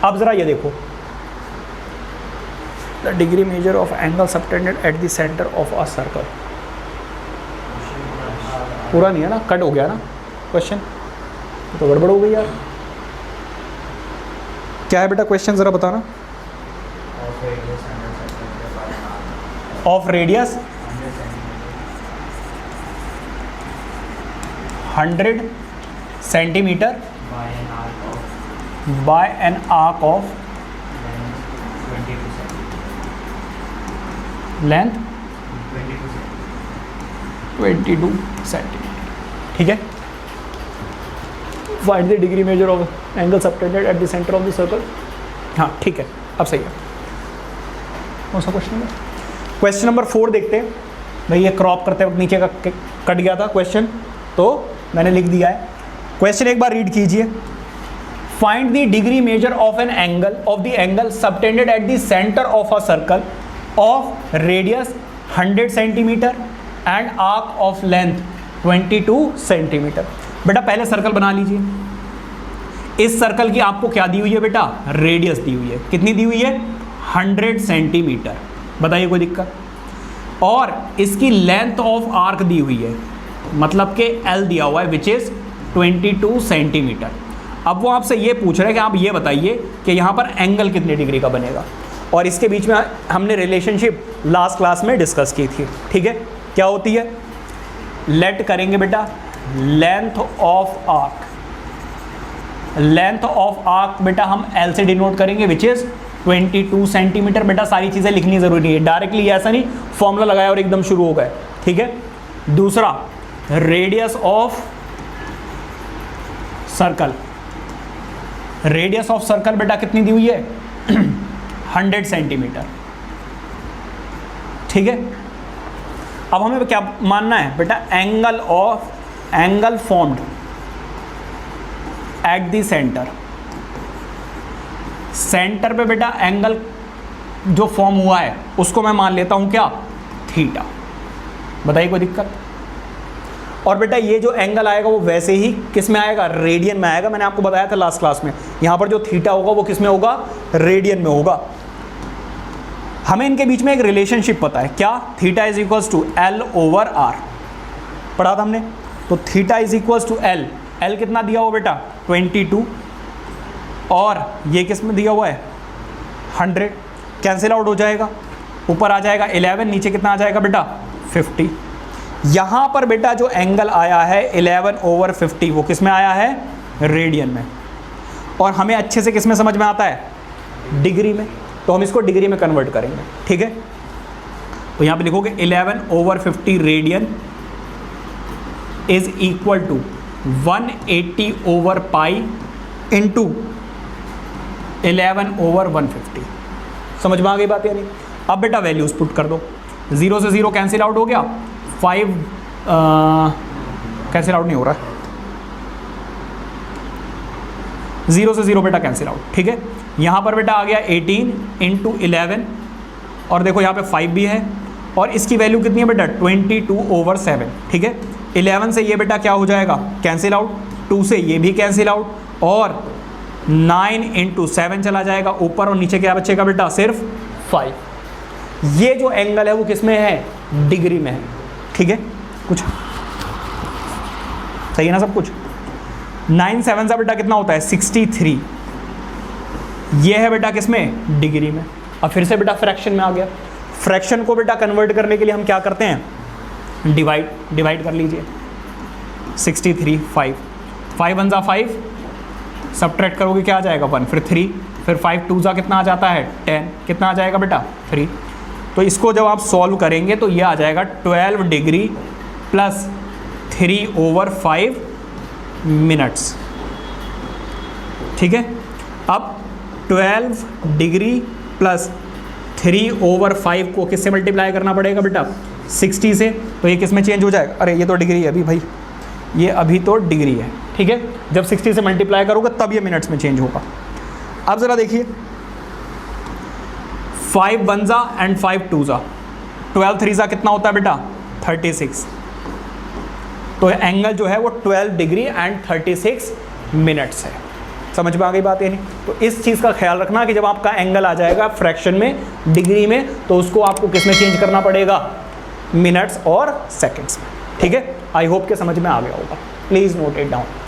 अब ज़रा ये देखो, the degree measure of angle subtended at the centre of a circle. पूरा नहीं है ना, कट हो गया ना क्वेश्चन, तो गड़बड़ हो गई यार। क्या है बेटा क्वेश्चन, ज़रा बताना। Of radius 100 centimetre bye an arc of length 22 centimetre. ठीक है, find the degree measure of angle subtended at the centre of the circle. हाँ ठीक है, अब सही है। कौन सा क्वेश्चन है? क्वेश्चन नंबर 4 देखते हैं भाई। ये क्रॉप करते वक्त नीचे का कट गया था क्वेश्चन, तो मैंने लिख दिया है। क्वेश्चन एक बार रीड कीजिए। Find the degree measure of an angle of the angle subtended at the centre of a circle of radius 100 centimetre and arc of length 22 centimetre. बेटा पहले सर्कल बना लीजिए। इस सर्कल की आपको क्या दी हुई है बेटा? रेडियस दी हुई है। कितनी दी हुई है? 100 सेंटीमीटर। बताइए कोई दिक्कत? और इसकी लेंथ ऑफ आर्क दी हुई है, मतलब कि L दिया हुआ है विच इज़ 22 सेंटीमीटर। अब वो आपसे ये पूछ रहे हैं कि आप ये बताइए कि यहाँ पर एंगल कितने डिग्री का बनेगा। और इसके बीच में हमने रिलेशनशिप लास्ट क्लास में डिस्कस की थी। ठीक है, क्या होती है? लेट करेंगे बेटा length of arc. Length of arc बेटा हम L से डिनोट करेंगे विच इज़ 22 सेंटीमीटर। बेटा सारी चीज़ें लिखनी ज़रूरी है, डायरेक्टली ऐसा नहीं फॉर्मूला लगाया और एकदम शुरू हो गए। ठीक है, दूसरा radius of circle. Radius of circle बेटा कितनी दी हुई है? 100 सेंटीमीटर। ठीक है, अब हमें क्या मानना है बेटा? Angle formed at the centre. Centre पे बेटा एंगल जो फॉर्म हुआ है उसको मैं मान लेता हूं क्या? थीटा। बताइए कोई दिक्कत? और बेटा ये जो एंगल आएगा वो वैसे ही किस में आएगा? रेडियन में आएगा। मैंने आपको बताया था लास्ट क्लास में, यहाँ पर जो थीटा होगा वो किस में होगा? रेडियन में होगा। हमें इनके बीच में एक रिलेशनशिप पता है, क्या? Theta is equals to L over R। पढ़ा था हमने। तो theta is equals to L। L कितना दिया हुआ बेटा? 22। और ये किस में दिया हुआ है? 100। कैंसिल आउट हो जाएगा, ऊपर आ जाएगा 11, नीचे कितना आ जाएगा बेटा? 50। यहाँ पर बेटा जो एंगल आया है 11 ओवर 50 वो किस में आया है? रेडियन में। और हमें अच्छे से किस में समझ में आता है? डिग्री में। तो हम इसको डिग्री में कन्वर्ट करेंगे। ठीक है, तो यहाँ पे लिखोगे 11 over 50 radian is equal to 180 over pi into 11 over 150। समझ में आ गई बात या नहीं? अब बेटा वैल्यूज पुट कर दो। 0 से 0 कैंसिल आउट हो गया। 5 कैंसिल आउट नहीं हो रहा है। 0 से 0 बेटा कैंसिल आउट। ठीक है, यहाँ पर बेटा आ गया 18 इंटू 11 और देखो यहाँ पे 5 भी है और इसकी वैल्यू कितनी है बेटा? 22 ओवर 7। ठीक है, 11 से ये बेटा क्या हो जाएगा? Cancel out. 2 से ये भी कैंसिल आउट और 9 इंटू 7 चला जाएगा ऊपर और नीचे क्या बचेगा बेटा? सिर्फ 5। ये जो एंगल है वो किस में है? डिग्री में है। ठीक है, कुछ सही है ना सब कुछ? 9 7 सा बेटा कितना होता है? 63। ये है बेटा किस में? डिग्री में। अब फिर से बेटा फ्रैक्शन में आ गया। फ्रैक्शन को बेटा कन्वर्ट करने के लिए हम क्या करते हैं? डिवाइड कर लीजिए। 63 5 5 1 ज़ा 5, सब्ट्रैक्ट करोगे क्या आ जाएगा? 1, फिर 3, फिर 5 2 ज़ा कितना आ जाता है? 10। कितना आ जाएगा बेटा? 3। तो इसको जब आप सॉल्व करेंगे तो ये आ जाएगा 12 डिग्री प्लस 3 ओवर 5 मिनट्स। ठीक है, अब 12 डिग्री प्लस 3 ओवर 5 को किससे मल्टीप्लाई करना पड़ेगा बेटा? 60 से। तो ये किस में चेंज हो जाएगा? अरे ये तो डिग्री है अभी भाई, ये अभी तो डिग्री है। ठीक है, जब 60 से मल्टीप्लाई करोगे तब ये मिनट्स में चेंज होगा। अब ज़रा देखिए, 5 1 ज़ा एंड 5 2 ज़ा, 12 3 ज़ा कितना होता है बेटा? 36। तो एंगल जो है वो 12 डिग्री एंड 36 मिनट्स है। समझ में आ गई बात ये नहीं? तो इस चीज़ का ख्याल रखना कि जब आपका एंगल आ जाएगा फ्रैक्शन में, डिग्री में, तो उसको आपको किस में चेंज करना पड़ेगा, मिनट्स और सेकंड्स में। ठीक है, आई होप के समझ में आ गया होगा, प्लीज़ नोट इट डाउन।